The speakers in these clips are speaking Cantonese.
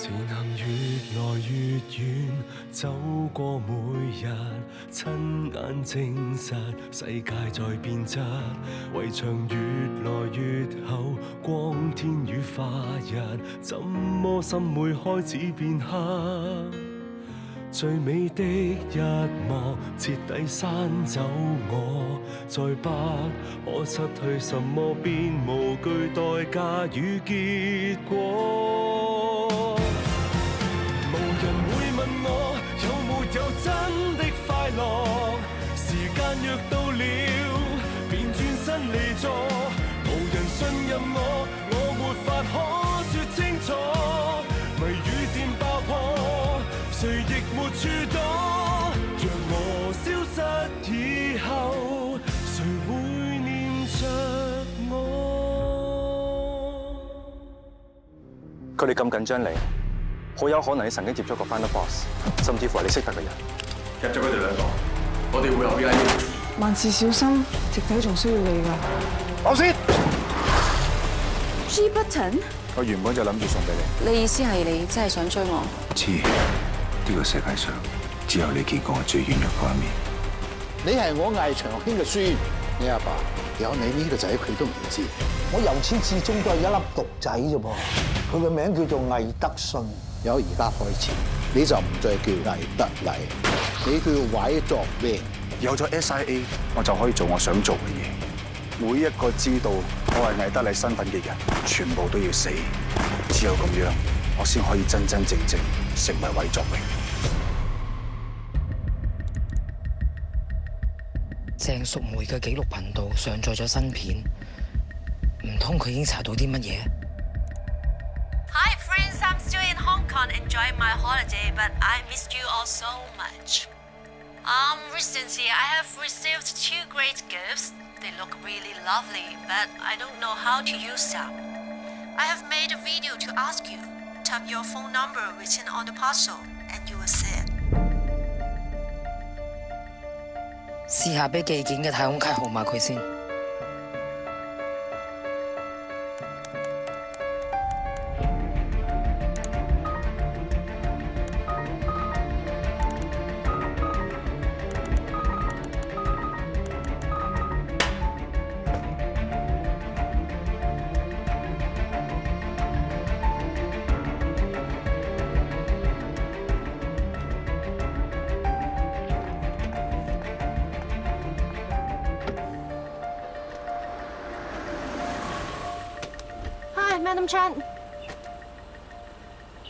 前行越來越遠，走過每日，親眼證實世界在變質，圍牆越來越厚，光天與化日，怎麼心會開始變黑？最美的一幕，徹底刪走我，再不可失去什麼，便無懼代價與結果。無人會問我有沒有真的快樂，時間若到了，便轉身離座。無人信任我，我沒法可說清楚，謎語漸爆破，誰亦沒處躲。讓我消失以後，誰會念着我？佢哋咁緊張你，好有可能你曾經接觸過 Final Boss， 甚至乎係你識得嘅人。入咗佢哋兩個，我哋會有 VIP。萬事小心，直仔仲需要你㗎。我先。G button？ 我原本就諗住送俾你。你意思係你真係想追我？知呢個世界上只有你見過我最軟弱嗰一面。你係我魏長興嘅孫，你阿爸有你呢個仔，佢都唔知。我由始至終都係一粒獨仔啫噃，佢嘅名叫做魏德信。由而家開始，你就唔再叫魏德禮，你叫委作兵。有咗 SIA， 我就可以做我想做嘅嘢。每一個知道我係魏德禮身份嘅人，全部都要死。只有咁樣，我先可以真真正正成為委作兵。鄭淑梅嘅紀錄頻道上載咗新片，唔通佢已經查到啲乜嘢 ？Hi friends, I'm still in Hong Kong enjoying my holiday, but I missed you all so much. Recently I have received 2 great gifts. They look really lovely, but I don't know how to use them. I have made a video to ask you. Type your phone number written on the parcel, and you will see it. 試下俾寄件嘅太空卡號碼佢先。Madam Chan，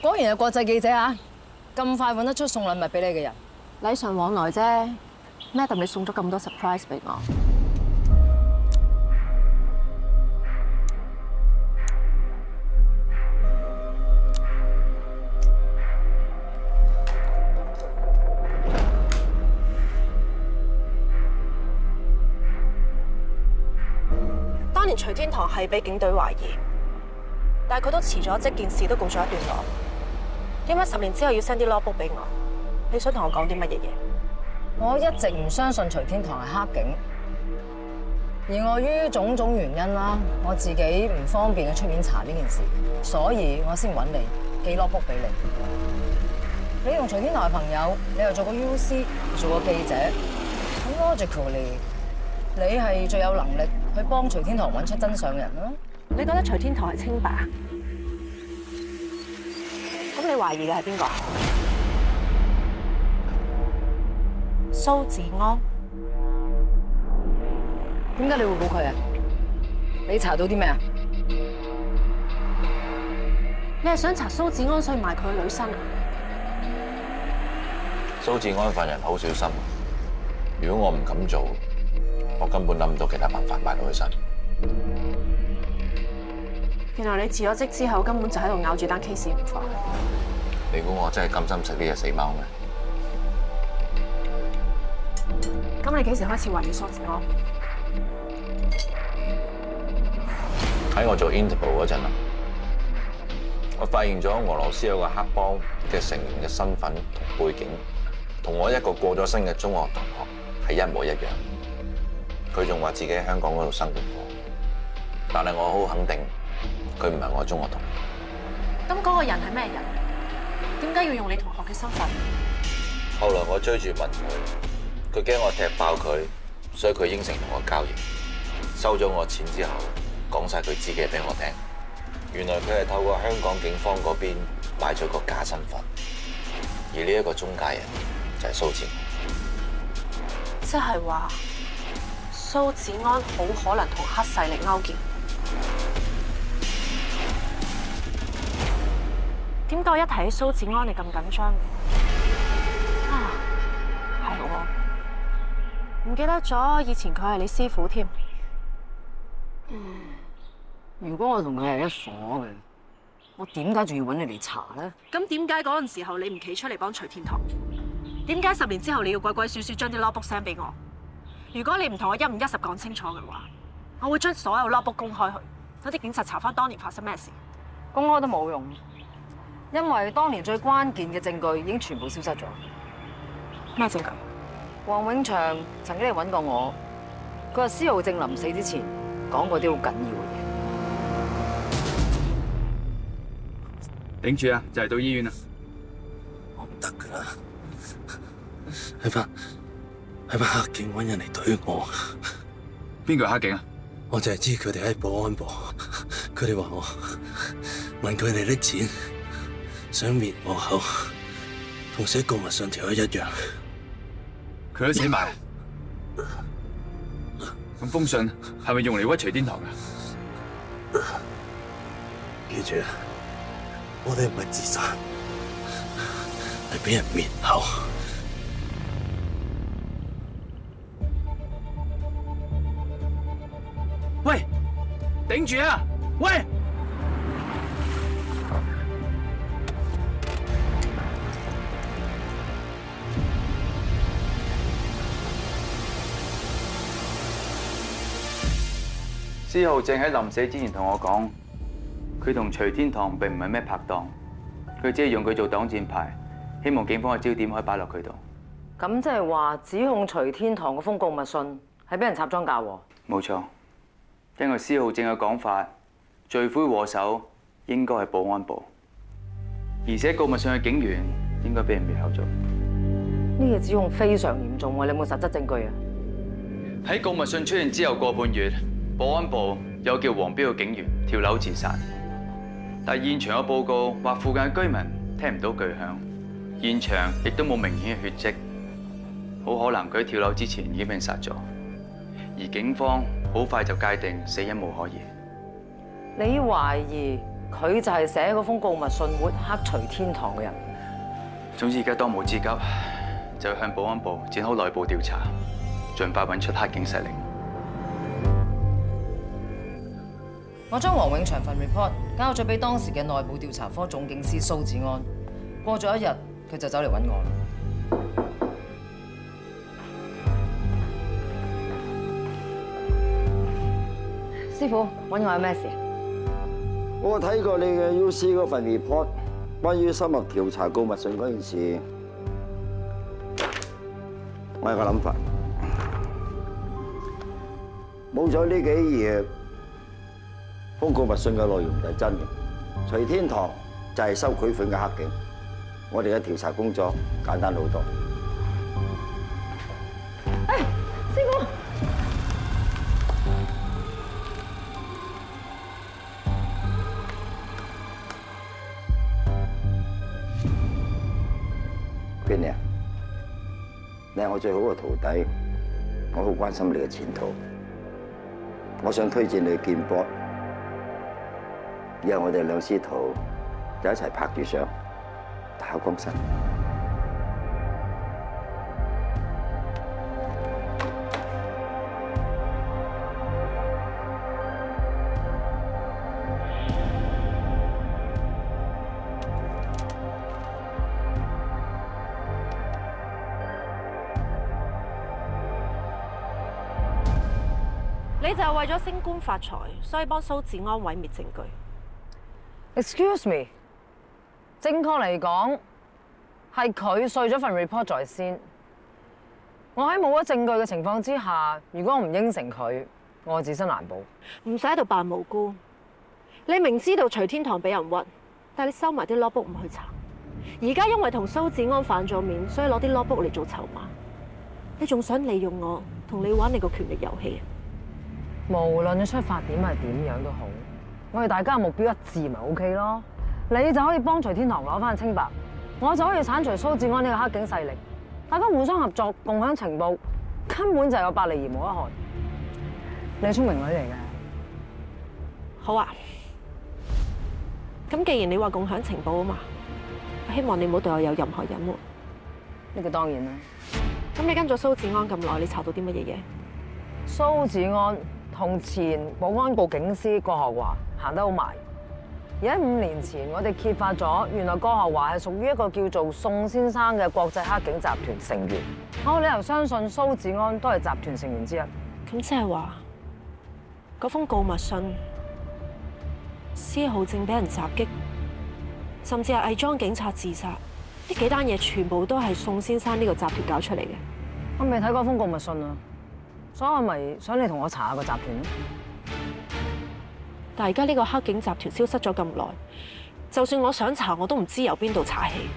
果然係國際記者啊！咁快揾得出送禮物俾你嘅人，禮尚往來啫。Madam， 你送咗咁多 surprise 俾我。當年徐天堂係俾警隊懷疑。但係佢都辭咗職，件事都告咗一段落。點解10年之後要 send 啲 logbook 俾我？你想同我講啲乜嘢嘢？我一直唔相信徐天堂係黑警，而礙於種種原因啦，我自己唔方便去出面查呢件事，所以我先揾你寄 logbook 俾你。你同徐天堂係朋友，你又做過 UC， 做過記者，咁 logically， 你係最有能力去幫徐天堂揾出真相嘅人啦。你覺得徐天堂係清白？咁你懷疑嘅係邊個？蘇治安？點解你會估佢啊？你查到啲咩啊？你係想查蘇治安所以賣佢嘅女身啊？蘇治安份人好小心，如果我唔咁做，我根本諗唔到其他辦法賣到佢身。原來你辭咗職之後，根本就喺度咬住單 case 唔放。你估我真係甘心食呢隻死貓咩？咁你幾時開始懷疑蘇治安？喺我做 interview 嗰陣啊，我發現咗俄羅斯有個黑幫嘅成員嘅身份同背景，同我一個過咗身嘅中學同學係一模一樣。佢仲話自己喺香港嗰度生活過，但係我好肯定佢唔係我中學同學。咁嗰個人係咩人？點解要用你同學嘅身份？後來我追住問佢，佢驚我踢爆佢，所以佢應承同我交易，收咗我錢之後，講晒佢自己俾我聽。原來佢係透過香港警方嗰邊買咗個假身份，而呢一個中介人就係蘇子。即係話蘇子安好可能同黑勢力勾結。點解我一提起蘇子安你咁緊張？啊，係喎，唔記得咗以前佢係你師傅添。如果我同佢係一伙嘅，我點解仲要揾你嚟查咧？咁點解嗰陣時候你唔企出嚟幫徐天堂？點解10年之後你要鬼鬼祟祟將啲 logbook send 俾我？如果你唔同我150講清楚嘅話，我會將所有 logbook 公開去，等啲警察查翻當年發生咩事。公開都冇用，因為當年最關鍵嘅證據已經全部消失咗。咩證據？黃永祥曾經嚟揾過我，佢話施浩正臨死之前講過啲好緊要嘅嘢。頂住啊！就嚟到醫院啦！我唔得噶啦，係班黑警揾人嚟懟我。邊個係黑警啊？我就係知佢哋喺保安部，佢哋話我問佢哋啲錢，想滅我口，同寫告密信條一樣。佢都死埋。咁封信係咪用嚟屈徐天堂噶？記住，我哋唔係自殺，係俾人滅口。喂，頂住啊！喂！施浩正喺臨死之前同我講，佢同徐天堂並唔係咩拍檔，佢只係用佢做擋箭牌，希望警方嘅焦點可以擺落佢度。咁即係話指控徐天堂嘅封告密信係俾人插贓嫁禍？冇錯，根據施浩正嘅講法，罪魁禍首應該係保安部，而寫告密信嘅警員應該俾人滅口咗。呢個指控非常嚴重喎，你有冇實質證據啊？喺告密信出現之後個半月，保安部有叫黃標嘅警員跳樓自殺，但現場有報告話附近嘅居民聽唔到巨響，現場亦都冇明顯嘅血跡，好可能佢喺跳樓之前已經被殺咗，而警方好快就界定死因無可疑。你懷疑佢就係寫嗰封告密信抹黑徐天堂嘅人？總之而家當務之急就要向保安部展開內部調查，盡快揾出黑警勢力。我將黃永祥份 report 交咗俾當時嘅內部調查科總警司蘇子安。過咗1日，佢就走嚟揾我啦。師傅，揾我有咩事？我睇過你嘅 UC 嗰份 report， 關於深入調查告密信嗰件事，我有個諗法。冇咗呢幾頁，封告密信嘅內容就係真嘅。徐天堂就係收賄款嘅黑警，我哋嘅調查工作簡單好多。師傅，邊你啊？你係我最好嘅徒弟，我好關心你嘅前途。我想推薦你見波，以後我哋兩師徒就一齊拍住相，大考江山。你就係為咗升官發財，所以幫蘇子安毀滅證據。Excuse me， 正確嚟講係佢碎咗份 report 在先。我喺冇咗證據嘅情況之下，如果我唔應承佢，我自身難保。唔使喺度扮無辜。你明知道徐天堂俾人屈，但係你收埋啲 logbook 唔去查，而家因為同蘇子安反咗面，所以攞啲 logbook 嚟做籌碼。你仲想利用我同你玩你個權力遊戲啊？無論你出發點係點樣都好，我哋大家目標一致咪 OK 咯。你就可以幫徐天堂攞翻清白，我就可以剷除蘇子安呢個黑警勢力。大家互相合作，共享情報，根本就有百利而無一害。你係聰明女嚟嘅。好啊，咁既然你話共享情報啊嘛，我希望你唔好對我有任何隱瞞。呢個當然啦。咁你跟咗蘇子安咁耐，你查到啲乜嘢嘢？蘇子安同前保安局警司郭學華行得好埋。而喺5年前，我哋揭發咗原來郭學華係屬於一個叫做宋先生嘅國際黑警集團成員。我有理由相信蘇子安都係集團成員之一。咁即係話嗰封告密信、司浩正俾人襲擊，甚至係偽裝警察自殺，呢幾單嘢全部都係宋先生呢個集團搞出嚟嘅。我未睇過封告密信啊，所以我咪想你同我查下個集團。但係而家呢個黑警集團消失咗咁耐，就算我想查，我都唔知由邊度查起。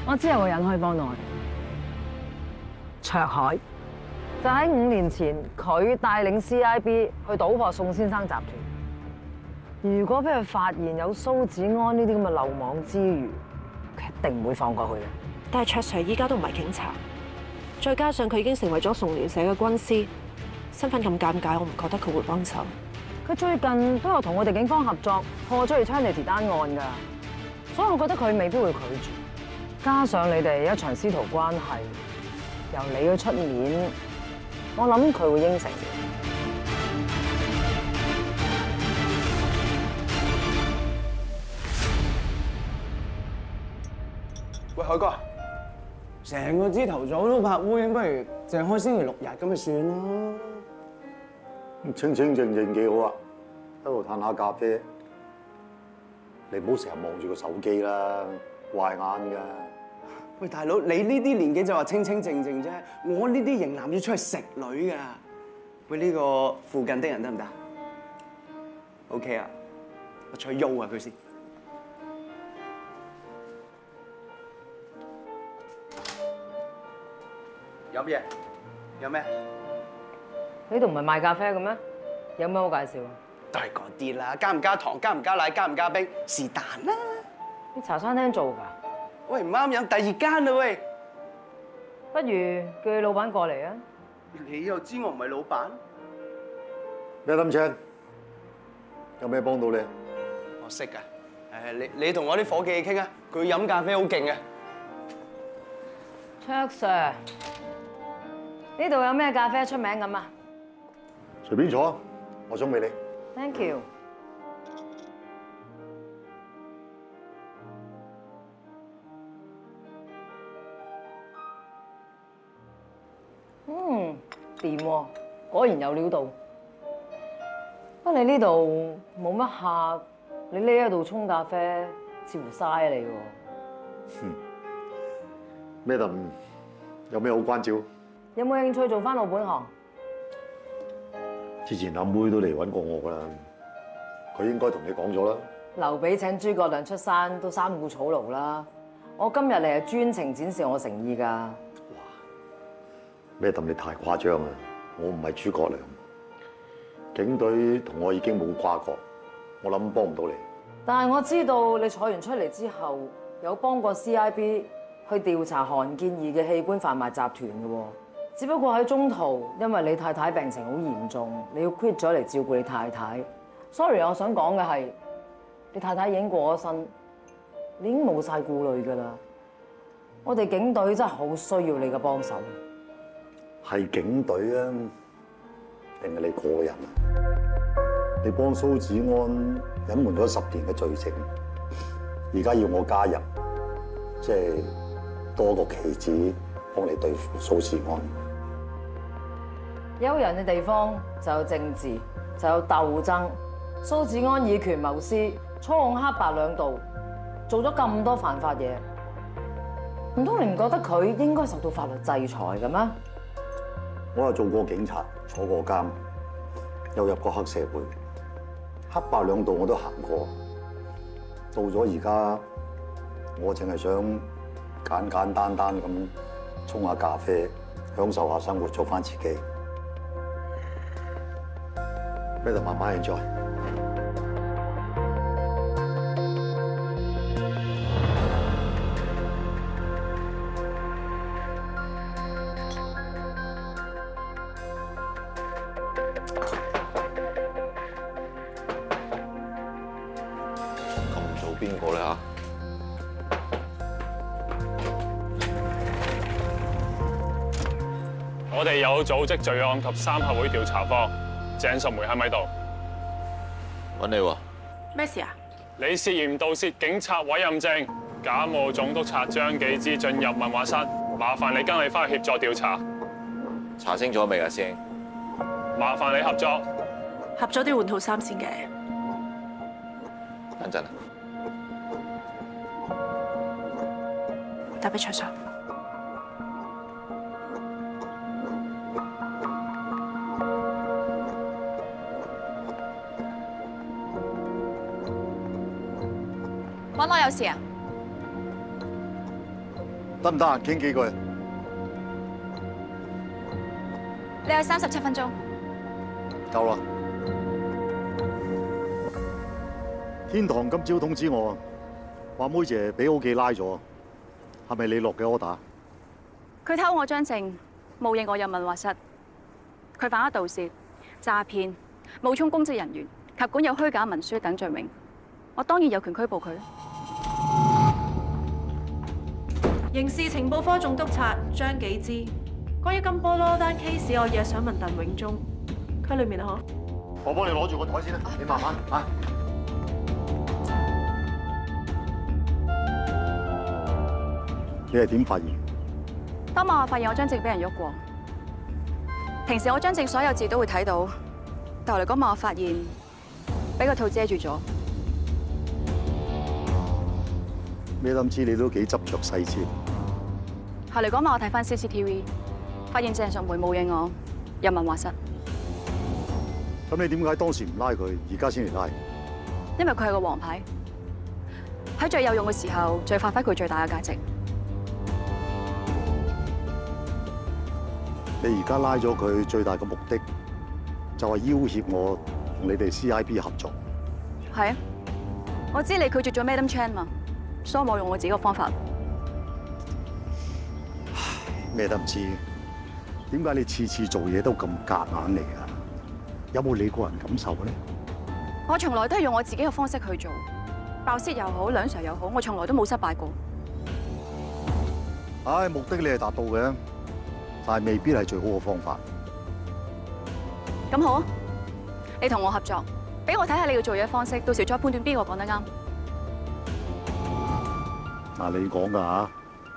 我知有個人可以幫我，卓海，就喺5年前，佢帶領 CIB 去搗破宋先生集團。如果俾佢發現有蘇子安呢啲咁嘅漏網之魚，佢一定唔會放過佢嘅。但係卓 Sir 依家都唔係警察，再加上佢已經成為咗崇聯社嘅軍師，身份咁尷尬，我唔覺得佢會幫手。佢最近都有同我哋警方合作破咗 Eternity 單案㗎，所以我覺得佢未必會拒絕。加上你哋一場師徒關係，由你去出面，我諗佢會應承嘅。喂，海哥，成個朝頭早都拍烏蠅，不如淨開星期6日咁咪算啦。清清靜靜幾好啊，喺度嘆下咖啡。你唔好成日望住個手機啦，壞眼㗎。喂，大佬，你呢啲年紀就話清清靜靜啫，我呢啲型男要出去食女㗎。喂，呢個附近的人得唔得 ？OK 啊，我出去喐下佢先。飲嘢？有咩？呢度唔係賣咖啡嘅咩？有咩好介紹？都係嗰啲啦，加唔加糖，加唔加奶，加唔加冰，是但啦。你茶餐廳做㗎？喂，唔啱飲，第2間啦喂。不如叫你老闆過嚟啊！你又知我唔係老闆？咩林青？有咩幫到你？我識㗎。你同我啲伙計傾啊，佢飲咖啡好勁嘅。卓 Sir， 呢度有咩咖啡出名咁啊？隨便坐，我送俾你。Thank you。掂喎，果然有料到。不過你呢度冇乜客，你匿喺度沖咖啡，似乎嘥你喎。Madam， 有咩好關照？有冇興趣做翻老本行？之前阿妹都嚟揾過我㗎啦，佢應該同你講咗啦。劉備請諸葛亮出山都3顧草廬啦，我今日嚟係專程展示我誠意㗎。Madam，你太誇張啦！我唔係諸葛亮，警隊同我已經冇瓜葛，我諗幫唔到你。但係我知道你坐完出嚟之後，有幫過 CIB 去調查韓建義嘅器官販賣集團嘅喎。只不過喺中途，因為你太太病情好嚴重，你要 quit 咗嚟照顧你太太。Sorry， 我想講嘅係，你太太已經過咗身，你已經冇晒顧慮㗎啦。我哋警隊真係好需要你嘅幫手。係警隊啊，定係你個人啊？你幫蘇子安隱瞞咗10年嘅罪證，而家要我加入，即係多個棋子幫你對付蘇子安。有人嘅地方就有政治，就有鬥爭。蘇子安以權謀私，操控黑白兩道，做咗咁多犯法嘢，唔通你唔覺得佢應該受到法律制裁嘅咩？我又做過警察，坐過監，又入過黑社會，黑白兩道我都行過。到咗而家，我淨係想簡簡單單咁沖下咖啡，享受下生活，做翻自己。俾度慢慢 enjoy。咁早邊個咧嚇？我哋有組織罪案及三合會調查科，鄭淑梅喺咪度？揾你喎。咩事啊？你涉嫌盜竊警察委任證，假冒總督察張紀之進入問話室，麻煩你跟你翻去協助調查。查清楚未啊，師兄？麻煩你合作。合咗都要換套衫先嘅。等陣啊。打俾卓 Sir。揾我有事啊？得唔得閒傾幾句？你有37分鐘。夠啦。天堂今朝通知我，話妹姐俾屋企拉咗，係咪你落嘅 order？佢偷我張證，冒認我入問話室。佢犯咗盜竊、詐騙、冒充公職人員及管有虛假文書等罪名，我當然有權拘捕佢。刑事情報科總督察張紀之，關於金菠蘿單 case， 我有嘢想問鄧永忠，區裏面啊，嗬。我幫你攞住個台先啦，你慢慢啊。你係點發現？當晚我發現我張證俾人喐過。平時我張證所有字都會睇到，但係嚟嗰晚我發現俾個套遮住咗。咩諗知你都幾執着細節。後嚟嗰晚我睇翻 CCTV， 發現鄭淑梅冇應我入問話室。咁你點解當時唔拉佢，而家先嚟拉？因為佢係個王牌，喺最有用嘅時候，最發揮佢最大嘅價值。你而家拉咗佢最大嘅目的，就係要挾我同你哋 CIB 合作。係啊，我知你拒絕咗 Madam Chan 嘛，所以我用我自己嘅方法。咩都唔知，點解你次次做嘢都咁夾硬嚟㗎？有冇你個人感受咧？我從來都係用我自己嘅方式去做，爆竊又好，兩 Sir 又好，我從來都冇失敗過。唉，目的你係達到嘅，但係未必係最好嘅方法。咁好啊，你同我合作，俾我睇下你要做嘢嘅方式，到時再判斷邊個講得啱。嗱，你講㗎嚇，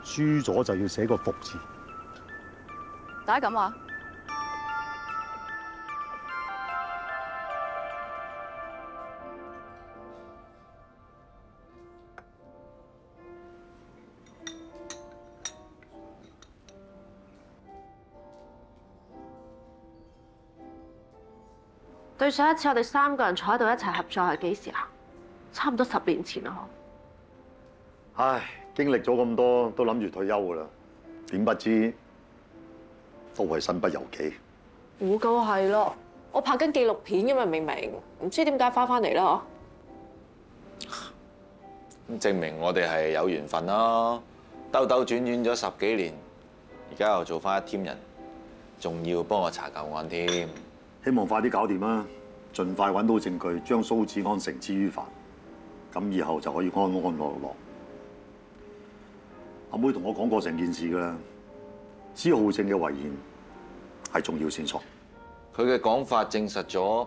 輸咗就要寫個服字。大家咁話？對上一次我哋3個人坐喺度一齊合作係幾時啊？差唔多10年前啦，嗬。唉，經歷咗咁多，都諗住退休㗎啦，點不知都係身不由己。估計係咯，我拍緊紀錄片㗎嘛，明明唔知點解翻嚟啦，咁證明我哋係有緣分啦，兜兜轉轉咗10幾年，而家又做翻一 team 人，仲要幫我查舊案添。希望快啲搞掂啦，盡快揾到證據，將蘇子安繩之於法，咁以後就可以安安樂樂。阿妹同我講過成件事㗎啦，施浩正嘅遺言係重要線索。佢嘅講法證實咗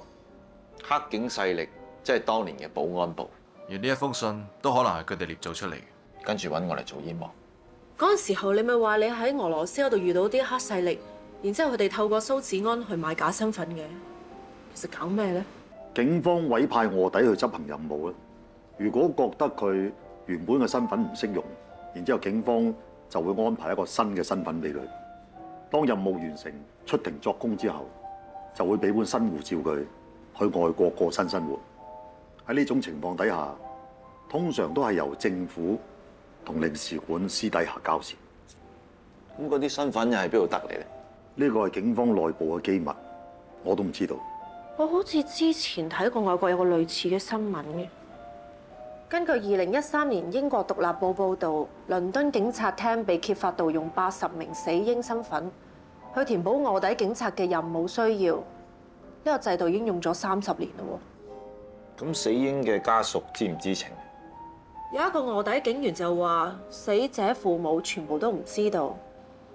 黑警勢力即係當年嘅保安部，而呢一封信都可能係佢哋捏造出嚟，跟住揾我嚟做煙幕。嗰陣時候你咪話你喺俄羅斯嗰度遇到啲黑勢力，然之後佢哋透過蘇子安去買假身份嘅，其實搞咩咧？警方委派臥底去執行任務啦。如果覺得佢原本嘅身份唔適用，然之後警方就會安排一個新嘅身份俾佢。當任務完成，出庭作供之後，就會俾本新護照佢去外國過新生活。喺呢種情況底下，通常都係由政府同領事館私底下交涉。咁嗰啲身份又係邊度得嚟咧？呢個係警方內部嘅機密，我都唔知道。我好似之前睇過外國有個類似嘅新聞嘅。根據2013年英國獨立報報導，倫敦警察廳被揭發盜用80名死英身份去填補臥底警察嘅任務需要。呢個制度已經用咗30年啦喎。咁死英嘅家屬知唔知情？有一個臥底警員就話，死者父母全部都唔知道。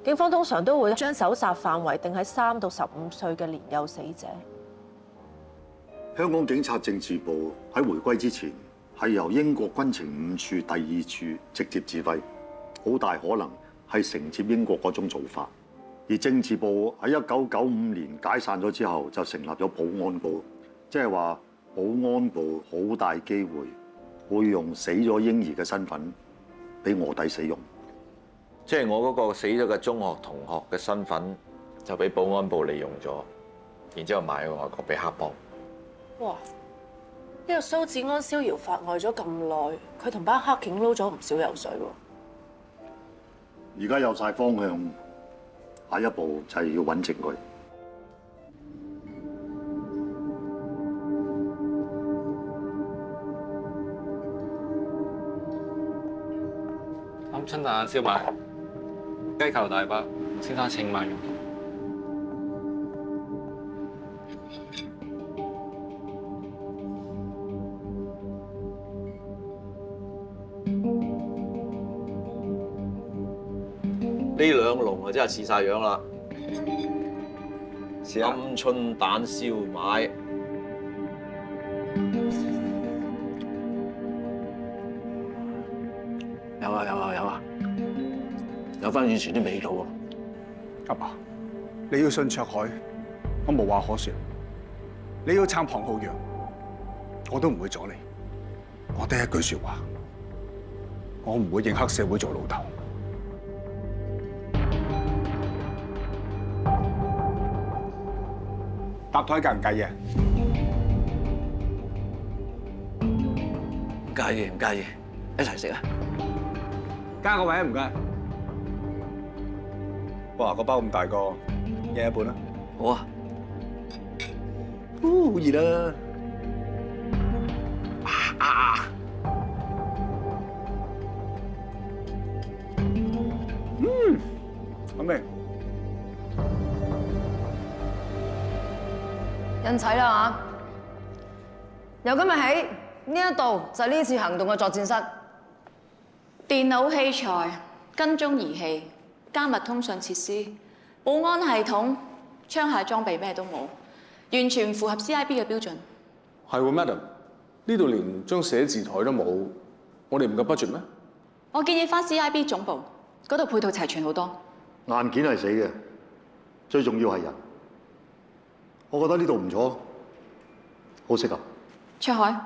警方通常都會將搜查範圍定喺3到15歲嘅年幼死者。香港警察政治部喺回歸之前係由英國軍情5處第2處直接指揮，好大可能係承接英國嗰種做法。而政治部喺1995年解散咗之後，就成立咗保安部，即係話保安部好大機會用死咗嬰兒嘅身份俾臥底使用。即係我嗰個死咗嘅中學同學嘅身份就俾保安部利用咗，然之後賣去外國俾黑幫。哇！呢個蘇志安逍遙法外咗咁耐，佢同班黑警撈咗唔少油水喎。而家有晒方向，下一步就係要揾證據。鵪鶉蛋燒賣、雞球大包，先生請慢用。呢兩籠啊，真係似晒樣啦！鵪鶉蛋燒賣，有翻以前啲味道喎。阿爸，你要信卓海，我無話可説；你要撐龐浩陽，我都唔會阻你。我得一句説話，我唔會認黑社會做老豆。搭台介唔介意啊？唔介意，唔介意，一齊食啊！加個位啊，唔該。哇，個包咁大個，一人一半啦。好啊。好熱啦！好味。印齊啦嚇！由今日起，呢一度就係呢次行動嘅作戰室。電腦器材、跟蹤儀器、加密通訊設施、保安系統、槍械裝備咩都冇，完全符合 CIB 嘅標準。係喎 ，Madam， 呢度連張寫字台都冇，我哋唔夠 budget咩？我建議返 CIB 總部，嗰度配套齊全好多。硬件係死嘅，最重要係人。我覺得呢度唔錯，好適合。卓海，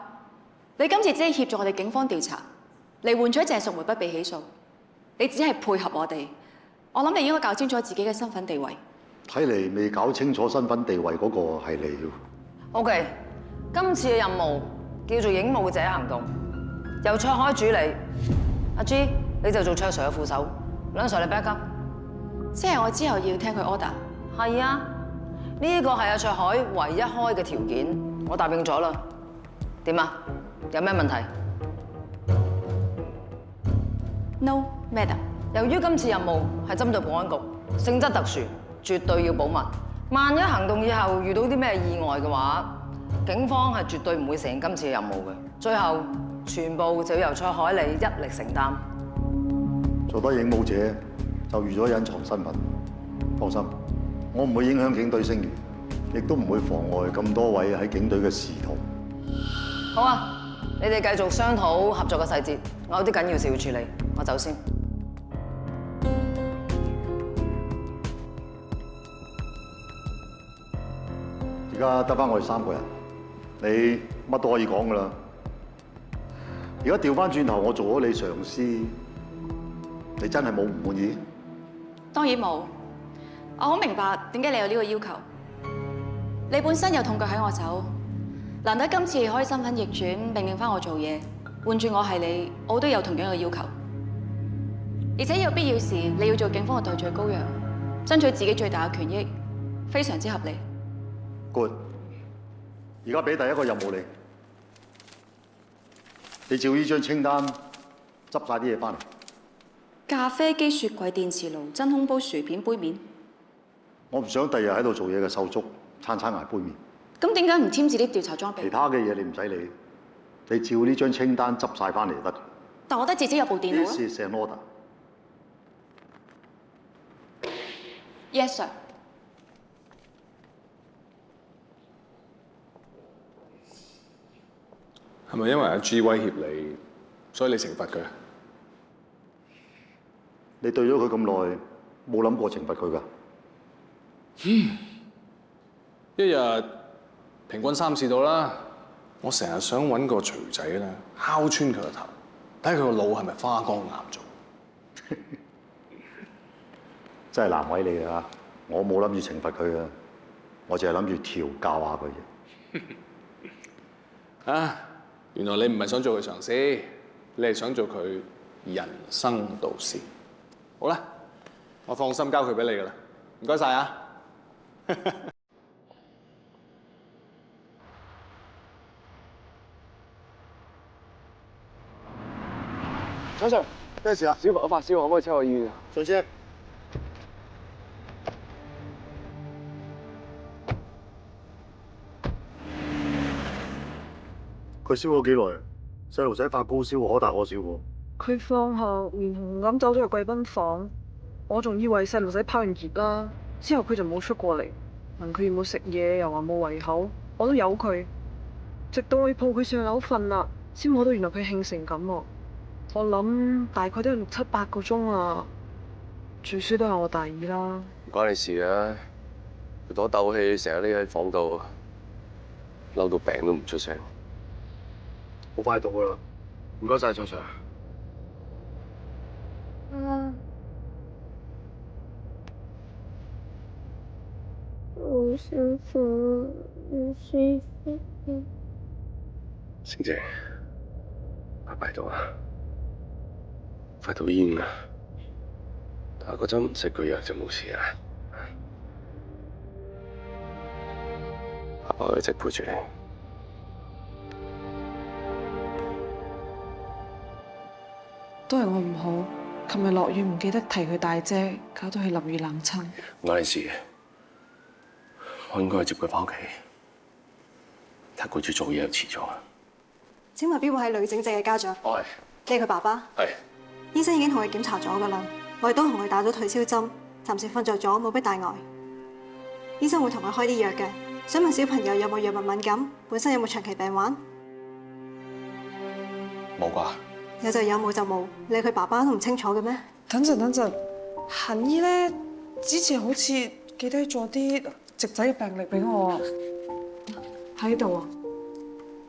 你今次只係協助我哋警方調查，嚟換取鄭淑梅不被起訴，你只係配合我哋。我諗你應該搞清楚自己嘅身份地位。睇嚟未搞清楚身份地位嗰個係你。OK， 今次嘅任務叫做影武者行動，由卓海主理。阿 G， 你就做卓 Sir 嘅副手，梁 Sir 你 back up。即係我之後要聽佢 order。係啊。呢個係阿卓海唯一開嘅條件，我答應咗啦。點啊？有咩問題 ？No, Madam。由於今次任務係針對保安局，性質特殊，絕對要保密。萬一行動以後遇到啲咩意外嘅話，警方係絕對唔會承認今次嘅任務嘅。最後，全部就要由卓海你一力承擔。做得影武者就預咗隱藏身份，放心。我唔會影響警隊聲譽，亦都唔會妨礙咁多位喺警隊嘅仕途。好啊，你哋繼續商討合作嘅細節，我有啲緊要事要處理，我走先。而家得返我哋3個人，你乜都可以講㗎啦。而家調返轉頭，我做咗你上司，你真係冇唔滿意？當然冇。我好明白點解你有呢個要求。你本身有痛腳喺我手，難得今次可以身份逆轉，命令翻我做嘢，換住我係你，我都有同樣嘅要求。而且有必要時你要做警方嘅代罪羔羊，爭取自己最大嘅權益，非常之合理。 Good， 而家俾第一個任務你，你照呢張清單執晒啲嘢翻嚟。咖啡機、雪櫃、電磁爐、真空煲、薯片、杯麵。我唔想第日喺度做嘢嘅手足餐餐捱杯麵。咁點解唔添置啲調查裝備？其他嘅嘢你唔使理，你照呢張清單執晒翻嚟就得。但我得至少有部電腦啊。 This is an order。 Yes, sir。係咪因為阿 G 威脅你，所以你懲罰佢啊？你對咗佢咁耐，冇諗過懲罰佢㗎？一日平均3次到啦。我成日想揾個錘仔咧，敲穿佢個頭，睇佢個腦係咪花崗岩做。真係難為你㗎，我冇諗住懲罰佢㗎，我淨係諗住調教下佢啫。啊，原來你唔係想做佢上司，你係想做佢人生導師。好啦，我放心交佢俾你㗎啦，唔該晒啊！早上咩事啊？小朋友發燒，可唔可以車去醫院啊？上車。佢燒咗幾耐啊？細路仔發高燒，可大可小喎。佢放學連同咁走咗去貴賓房，我仲以為細路仔跑完熱啦，之後佢就冇出過嚟，問佢有冇食嘢，又話冇胃口，我都由佢，直到我要抱佢上樓瞓啦，先摸到原來佢興成咁喎。我諗大概都有6、7、8個鐘啊，最衰都係我大姨啦。唔關你事啊，佢多鬥氣，成日匿喺房度，嬲到病都唔出聲。好快到噶啦，唔該晒，卓 Sir。好辛苦，好辛苦。星姐，爸爸喺度啊，快到醫院啊！打個針食個藥就冇事啦。爸爸會一直陪住你。都係我唔好，琴日落雨唔記得提佢帶遮，搞到佢淋雨冷親。唔關你事嘅，我應該去接佢翻屋企。太顧住做嘢又遲咗。請問邊位係女整症嘅家長？我係。你係佢爸爸？係。醫生已經同佢檢查咗㗎啦，我亦都同佢打咗退燒針，暫時瞓着咗，冇乜大礙。醫生會同佢開啲藥嘅。想問小朋友有冇藥物敏感？本身有冇長期病患？冇啩。有就有，冇就冇。你佢爸爸都唔清楚嘅咩？等陣，杏姨咧之前好似記低咗啲直仔嘅病歷俾我喺度啊。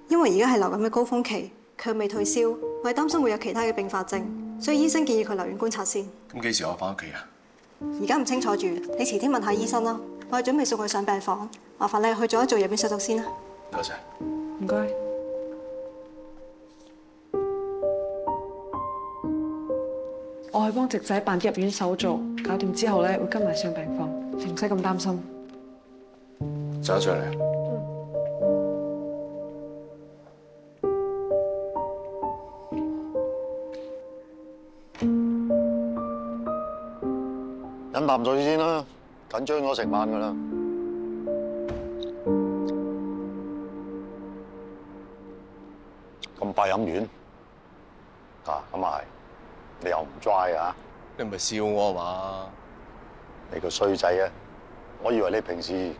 因為而家係流感嘅高峰期，佢未退燒，我係擔心會有其他嘅併發症，所以醫生建議佢留院觀察先。咁幾時我翻屋企啊？而家唔清楚住，你遲啲問下醫生啦。我係準備送佢上病房，麻煩你去做一做入院手續先啦。多謝。唔該。我去幫直仔辦啲入院手續，搞掂之後咧會跟埋上病房，你唔使咁擔心。走上嚟。飲啖水先啦，緊張咗成晚㗎啦。咁快飲完？啊，咁啊係。你又唔 dry 啊？你唔係笑我嘛？你個衰仔啊！我以為你平時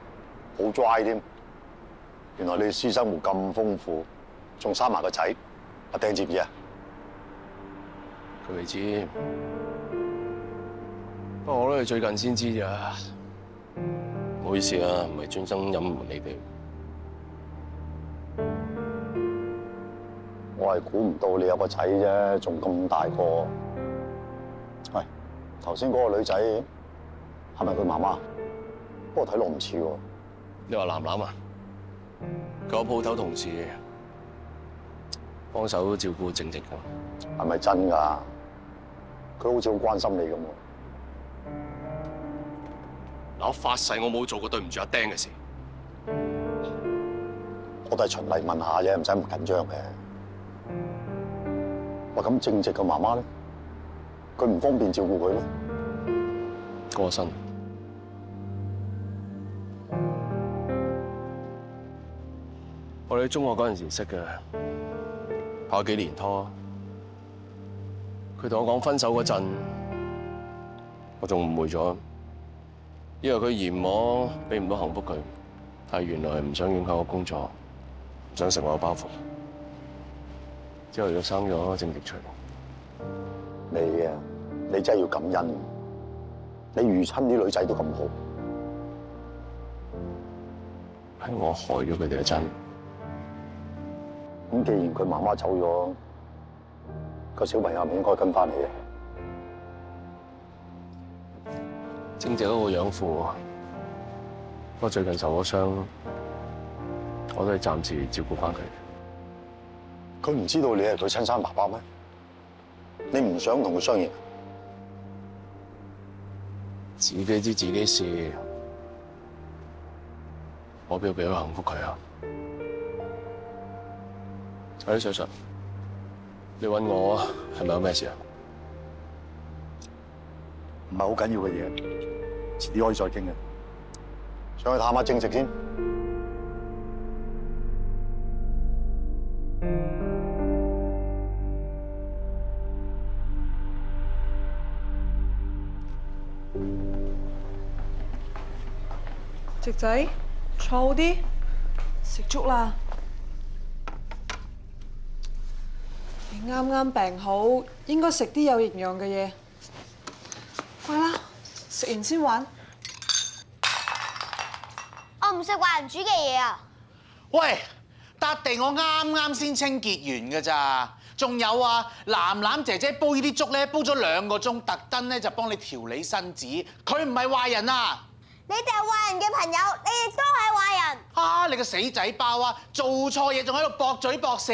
好 dry 添，原來你私生活咁豐富，仲生埋個仔，阿丁知唔知啊？佢未知，不過我都係最近先知咋。唔好意思啊，唔係專登隱瞞你哋。我係估唔到你有個仔啫，仲咁大個。喂，頭先嗰個女仔係咪佢媽媽？不過睇落唔似喎。你話男啊？佢有鋪頭同事幫手照顧靜靜㗎。係咪真㗎？佢好似好關心你咁喎。嗱，我發誓我冇做過對唔住阿釘嘅事。我都係循例問下啫，唔使咁緊張嘅。喂，咁正直嘅媽媽咧，佢唔方便照顧佢咩？過身。我哋中學嗰陣時識嘅，拍咗幾年拖。佢同我講分手嗰陣，我仲誤會咗，以為佢嫌我俾唔到幸福佢，但係原來係唔想影響我工作，唔想成為我包袱。之後又生咗正直出嚟。你啊，你真係要感恩。你遇親啲女仔都咁好，係我害咗佢哋嘅真。咁既然佢媽媽走咗，個小朋友唔應該跟翻你嘅。正直嗰個養父，不過最近受咗傷，我都係暫時照顧翻佢。佢唔知道你係佢親生爸爸咩？你唔想同佢相認？自己知自己事，我邊度俾到幸福佢啊？阿李 Sir， 你揾我係咪有咩事啊？唔係好緊要嘅嘢，遲啲可以再傾嘅。上去探下正直先。直仔，坐好啲，食粥啦。你啱啱病好，應該食啲有營養嘅嘢。快啦，食完先玩。我唔食壞人煮嘅嘢啊！喂，笪地我啱啱先清潔完㗎咋，仲有啊，藍藍姐姐煲呢啲粥咧，煲咗2個鐘，特登咧就幫你調理身子。佢唔係壞人啊！你哋係壞人嘅朋友，你哋都係壞人。啊！你個死仔包啊！做錯嘢仲喺度駁嘴駁舌，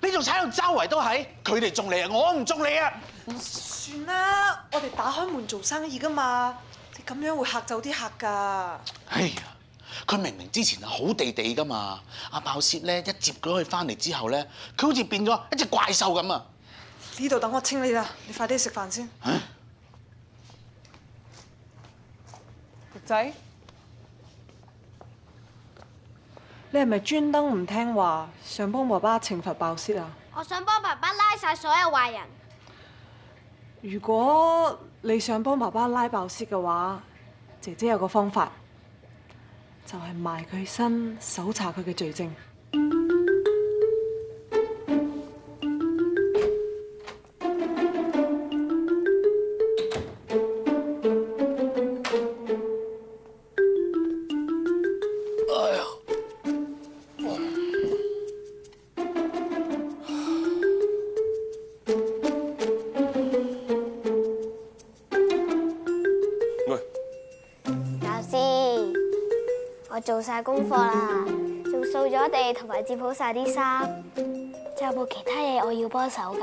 你仲踩到周圍都係，佢哋中你啊，我唔中你啊！算啦，我哋打開門做生意噶嘛，你咁樣會嚇走啲客㗎。哎呀，佢明明之前係好地地㗎嘛，阿爆竊咧一接咗佢翻嚟之後咧，佢好似變咗一隻怪獸咁啊！呢度等我清理啦，你快啲食飯先。仔，你係咪專登唔聽話，想幫爸爸懲罰爆竊啊？我想幫爸爸拉晒所有壞人。如果你想幫爸爸拉爆竊嘅話，姐姐有個方法，就係埋佢身，搜查佢嘅罪證。做晒功課啦，仲掃咗地同埋摺好晒啲衫，仲有冇其他嘢我要幫手㗎？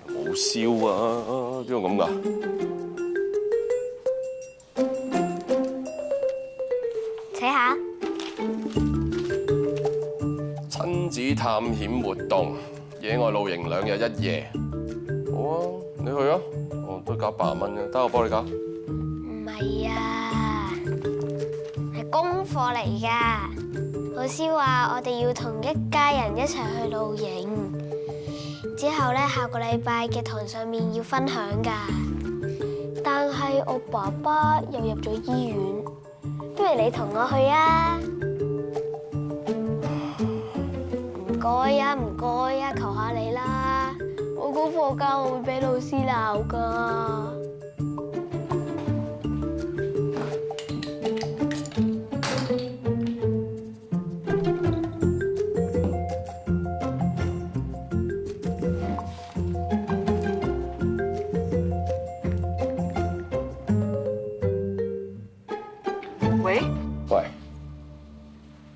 冇燒啊！邊度咁㗎？睇下親子探險活動，野外露營2日1夜。好啊，你去啊！我都交80蚊啫，得我幫你搞。係啊，係功課嚟㗎。老師話我哋要同一家人一齊去露營，之後咧下個禮拜嘅堂上面要分享㗎。但係我爸爸又入咗醫院，不如你同我去啊！唔該啊，唔該啊，求下你啦！我功課交我會俾老師鬧㗎。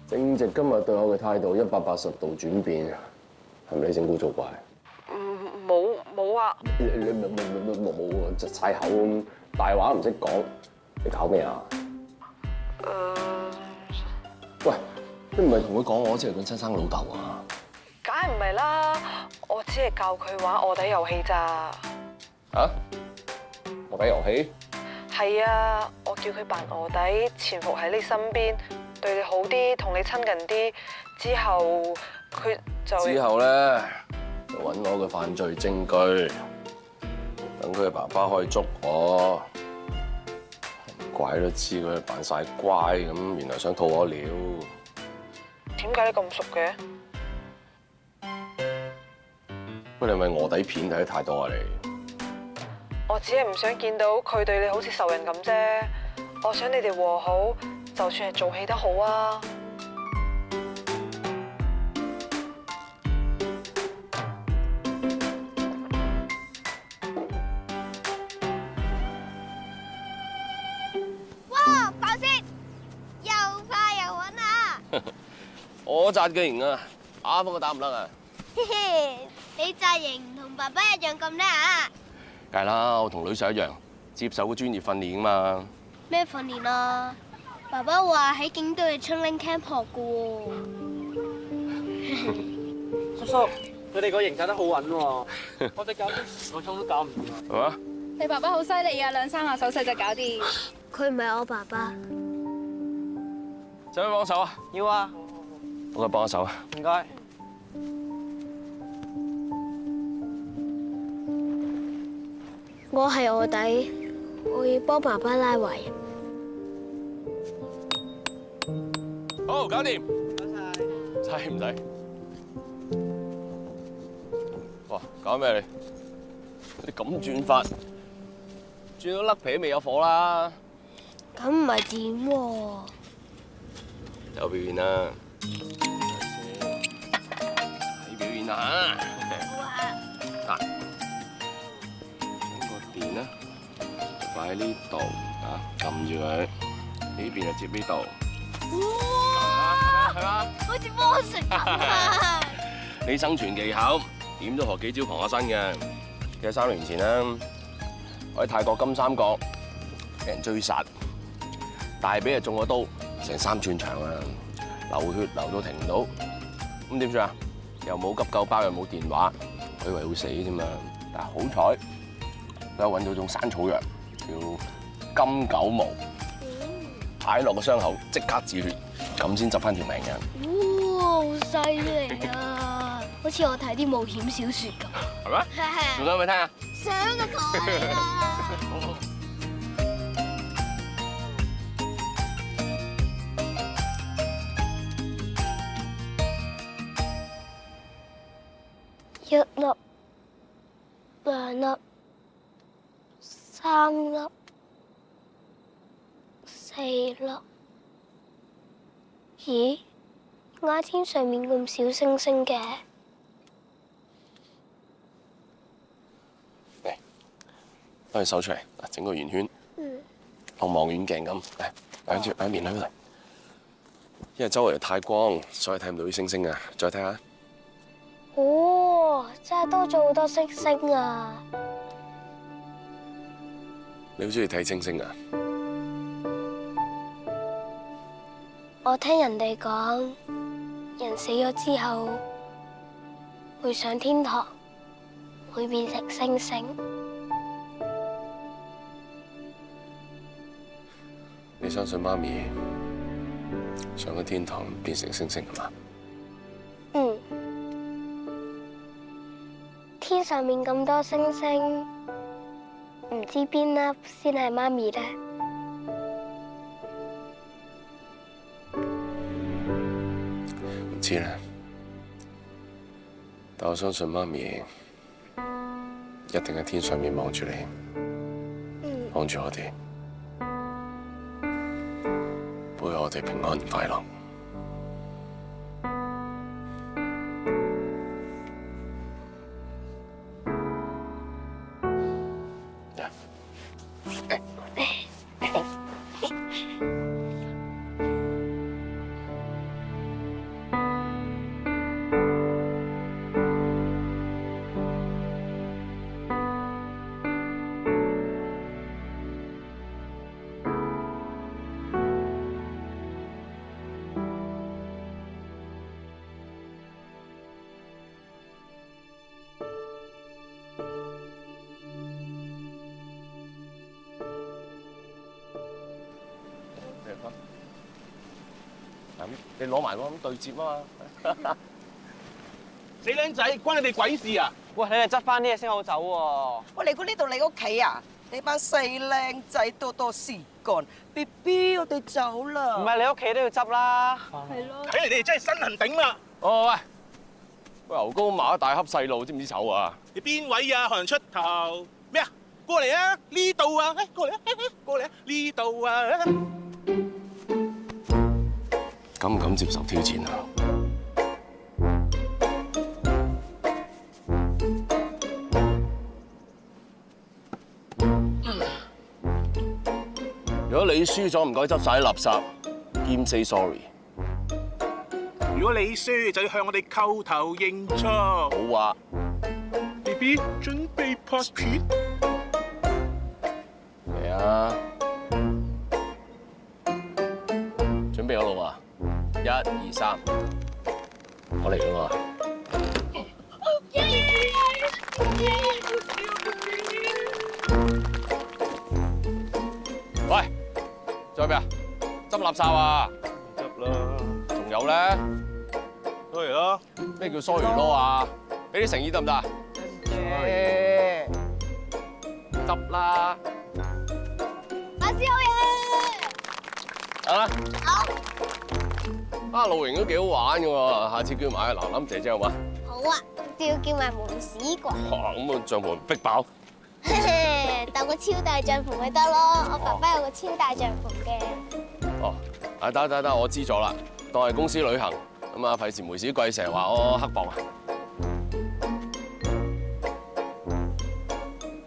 正直今日對我嘅態度180度轉變，係咪你整蠱做怪？冇啊！你冇窒晒口咁，大話唔識講，你搞咩啊？喂，你唔係同佢講我先係佢親生老豆啊？梗係唔係啦，我只係教佢玩臥底遊戲咋。啊？臥底遊戲？係啊，我叫佢扮臥底，潛伏喺你身邊，對你好啲，同你親近啲。之後佢就之後咧就揾我嘅犯罪證據，等佢嘅爸爸可以捉我。怪都知佢扮晒乖咁，原來想套我料。點解你咁熟嘅？喂，你係咪臥底片睇得太多啊？你？我只係唔想見到佢對你好似仇人咁啫。我想你哋和好，就算係做戲都好啊。哇！爆先，又快又穩啊！我紮嘅型啊，打風都打唔甩啊！你紮型同爸爸一樣咁叻啊！梗係啦，我同女婿一樣，接受個專業訓練啊嘛。咩訓練啊？爸爸話喺警隊嘅春 camp 學嘅喎。叔叔，佢哋個型紮得好穩喎，我哋搞啲個衝都搞唔掂。係嘛？你爸爸好犀利啊，兩三下手勢就搞掂。佢唔係我爸爸。使唔使幫手啊？要啊。我嚟幫下手啊。唔該。我係臥底，我要幫爸爸拉圍。好，搞掂。使唔使？哇，搞咩你？你咁轉法，轉到甩皮都未有火啦。咁唔係點喎？有表現啦，睇表演啦嚇。嗱，整個電啦，擺喺呢度啊，撳住佢，呢邊就接呢度。哇！係嘛？好似魔術咁啊！你生存技巧點都學幾招旁下身嘅。其實3年前咧，我喺泰國金三角俾人追殺，大髀就中咗刀，成3寸長啊，流血流到停唔到。咁點算啊？又冇急救包，又冇電話，我以為會死添嘛。但係好彩，我有揾到種山草藥，叫金九毛，擺落個傷口即刻止血，咁先執翻條命嘅。哇！好犀利啊！好似我睇啲冒險小説咁。係咩？仲想唔想聽啊？想啊，台啊！一粒、2粒、3粒、4粒。咦？點解天上面咁少星星嘅？嚟，攞隻手出嚟，整個圓圈，當望遠鏡咁，嚟兩邊嚟。因為周圍太光，所以睇唔到啲星星啊！再睇下。哦，真係多咗好多星星啊！你好中意睇星星啊？我聽人哋講，人死咗之後會上天堂，會變成星星。你相信媽咪上咗天堂變成星星係嘛？嗯。天上面咁多星星，唔知邊粒先係媽咪咧？唔知啦，但我相信媽咪一定喺天上面望住你，望住我哋，保佑我哋平安快樂。你攞埋嗰咁對接啊嘛。死僆仔，關你哋鬼事啊！喂，你哋執翻啲嘢先好走喎。喂，你估呢度你屋企啊？你班細僆仔多多事幹 ，BB 我哋走啦。唔係你屋企都要執啦。係咯。睇嚟你哋真係身痕頂啦！哦喂，牛高馬大恰細路，知唔知醜啊？你邊位啊？學人出頭咩啊？過嚟啊！呢度啊！過嚟啊！過嚟啊！呢度啊！敢唔敢接受挑戰啊？如果你輸咗，唔該執晒啲垃圾，兼 say sorry。如果你輸，就要向我哋叩頭認錯。好啊 ，BB 準備拍片。嚟啊！準備好啦喎，1、2、3，我嚟啦喎。喂，仲有咩啊？執垃圾啊！執啦。仲有咧？ sorry 咯。咩叫 sorry 咯啊？俾啲誠意得唔得啊？執啦。阿師好嘢。得啦。好。啊，露營都幾好玩嘅喎，下次叫埋阿琳姐姐好嘛？好啊，仲要叫埋門屎鬼。哇，咁啊帳篷逼爆。搭個超大帳篷咪得咯，我爸爸有個超大帳篷嘅。哦，啊得，我知咗啦，當係公司旅行，咁啊費事梅子貴，成日話我黑磅啊。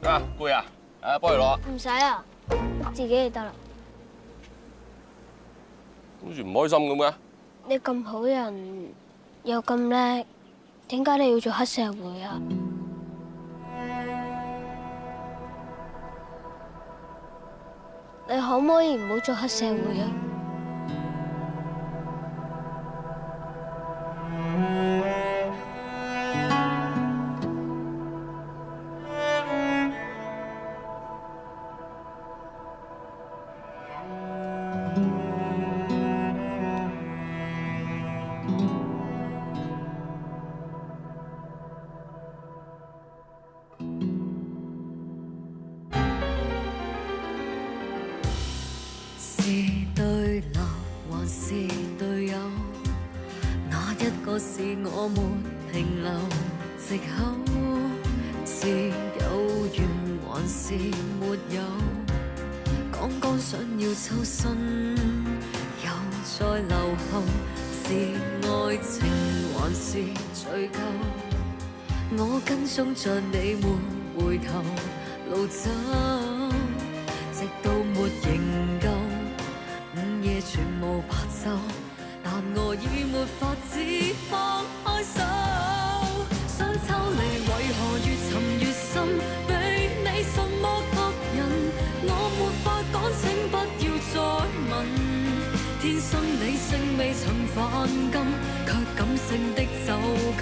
啊，攰啊，幫你攞。唔使啊，自己就得啦。好似唔開心咁嘅。你咁好人又咁叻，點解你要做黑社會啊？你可唔可以唔好做黑社會啊？是對立還是隊友？哪一個是我沒停留藉口？是有緣還是沒有？剛剛想要抽身，又再留後。是愛情還是追究？我跟蹤着你沒回頭路走，直到沒營救。午夜全無白晝，但我已沒法子放開手。想抽離，為何越沉越深？被你什麼吸引？我沒法講，請不要再問。天生理性未曾犯禁，卻感性的走近。